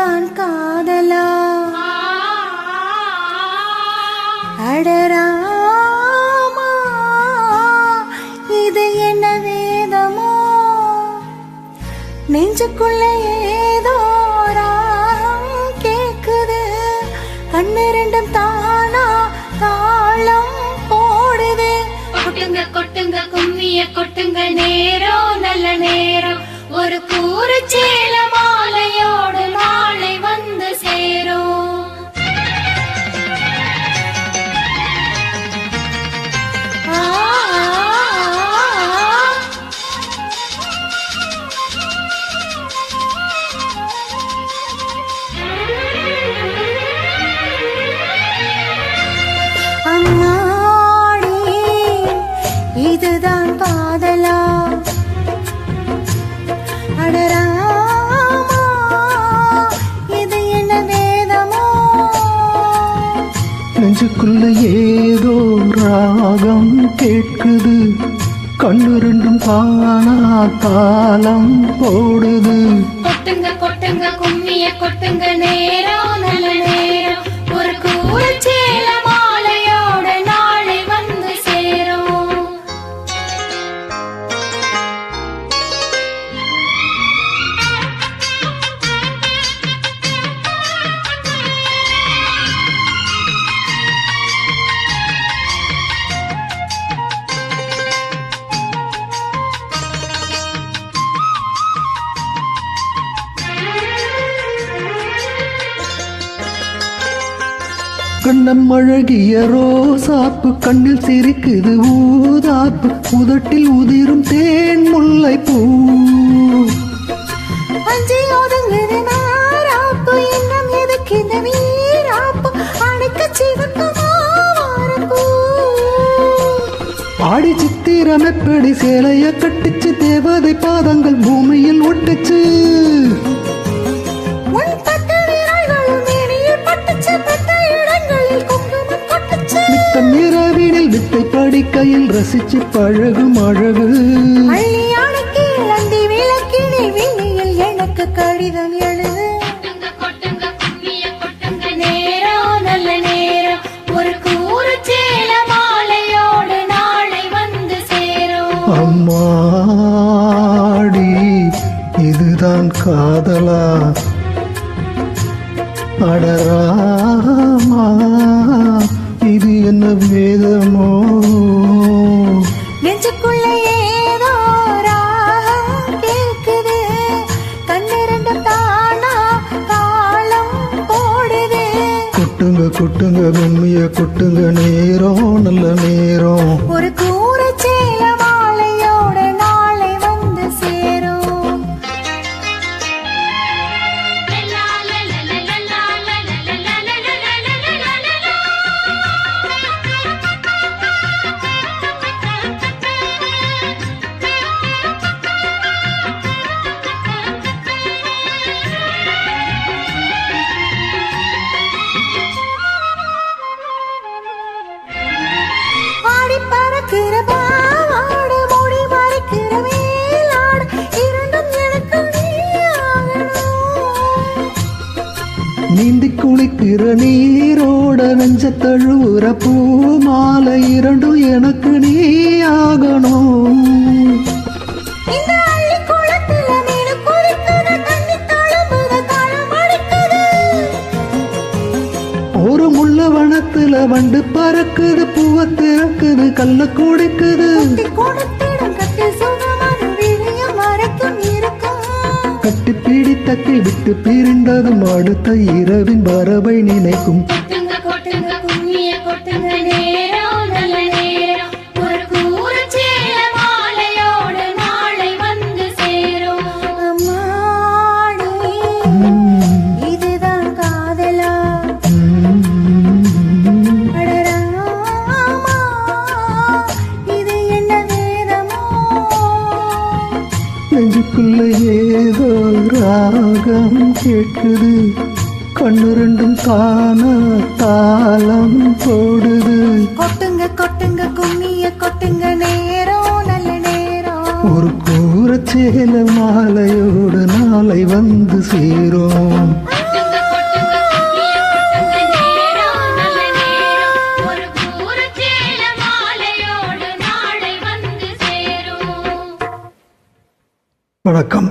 இதுதான் காதலா அடராமா இது என்ன வேதமோ நெஞ்சுக்குள்ள ஏதோ ராகம் கேக்குது கண்ணு ரெண்டும் தானா தாளம் போடுது கொட்டுங்க கொட்டுங்க கும்மிய கொட்டுங்க நேரம் நல்ல நேரம் ஒரு கூறு சேல மாலையோடு நாளை வந்து சேரும் அம்மாடி இதுதான் காதலா அடராமா இது என்ன வேதமோ நெஞ்சுக்குள்ள ஏதோ ராகம் கேட்குது கண்ணு ரெண்டும் காணா தாளம் போடுது கொட்டுங்க கொட்டுங்க கும்மிய கொட்டுங்க நேரம் நல்ல நேரம் ஒரு கூறு சேல மாலையோட நாளை வந்து சேரும் கண்ணம் அழகிய ரோசாப்பு கண்ணில் சிரிக்குது ஊதாப்பு உதட்டில் உதிரும் தேன் முல்லை பூ அஞ்சி ஒதுங்குது நாராப்பு இன்னும் எதுக்கு இந்த வீராப்பு அணைக்க சிவக்குமா வாரப்பூ ஆடி சித்திரம் எப்படி சேலைய கட்டிச்சு தேவதை பாதங்கள் பூமியில் ஒட்டுச்சு உன் பட்டு விரல்களும் மேனியில் பட்டுச்சு பட்ட இடங்களில் குங்குமம் கொட்டுச்சு நித்தம் இரவினில் வித்தை படிக்கையில் ரசிச்சு பழகும் அழகு அள்ளியானைக்கு அந்தி விளக்கினில் விண்ணில் எனக்கு கடிதம் எழுது கொட்டுங்க கொட்டுங்க கும்மிய கொட்டுங்க நேரம் நல்ல நேரம் ஒரு கூறு சேல மாலையோடு நாளை வந்து சேரும் அம்மாடி இதுதான் காதலா அடராமா இது என்ன வேதமோ நெஞ்சுக்குள்ள ஏதோ ராகம் கேக்குது கண்ணு ரெண்டும் தானா தாளம் போடுது கொட்டுங்க கொட்டுங்க கும்மிய கொட்டுங்க நேரம் நல்ல நேரம் ஒரு கூரை சேல மாலையோட நாளை வந்து சேரும் ஆடி பறக்கிற பாவாடு மொழி மறைக்கிற மேலாடு இரண்டும் எனக்கு நீயாகணும் நீந்தி குளிக்கிற நீரோட நெஞ்ச தழுவுற பூ மாலை இரண்டும் எனக்கு நீ ஆகணும் இந்த அள்ளி குளத்துல மீன் குதிக்குது தண்ணி தழும்புது தளம் அடிக்குது ஒரு முள்ள வனத்துல வண்டு பறக்குது பூவ திறக்குது கல்ல குடிக்குது கட்டி கொடுத்திடும் கட்டி சுகமான விழியும் மறைக்கும் இருக்கும் கட்டி பிடித்தக்கை விட்டு பிரிந்ததும் அடுத்த இரவின் வரவை நினைக்கும் கொட்டுங்க கொட்டுங்க கும்மிய கொட்டுங்க நேரம் நல்ல நேரம் ஒரு கூறு சேல மாலையோடு நாளை வந்து சேரும் அம்மாடி இதுதான் காதலா அடராமா இது என்ன வேதமோ நெஞ்சுக்குள்ள ஏதோ ராகம் கேட்குது கண்ணு ரெண்டும் தானா தாளம் போடுது கொட்டுங்க கொட்டுங்க கும்மிய கொட்டுங்க நேரம் நல்ல நேரம் ஒரு கூரச்சேல மாலையோடு நாளை வந்து சேரும் வணக்கம்.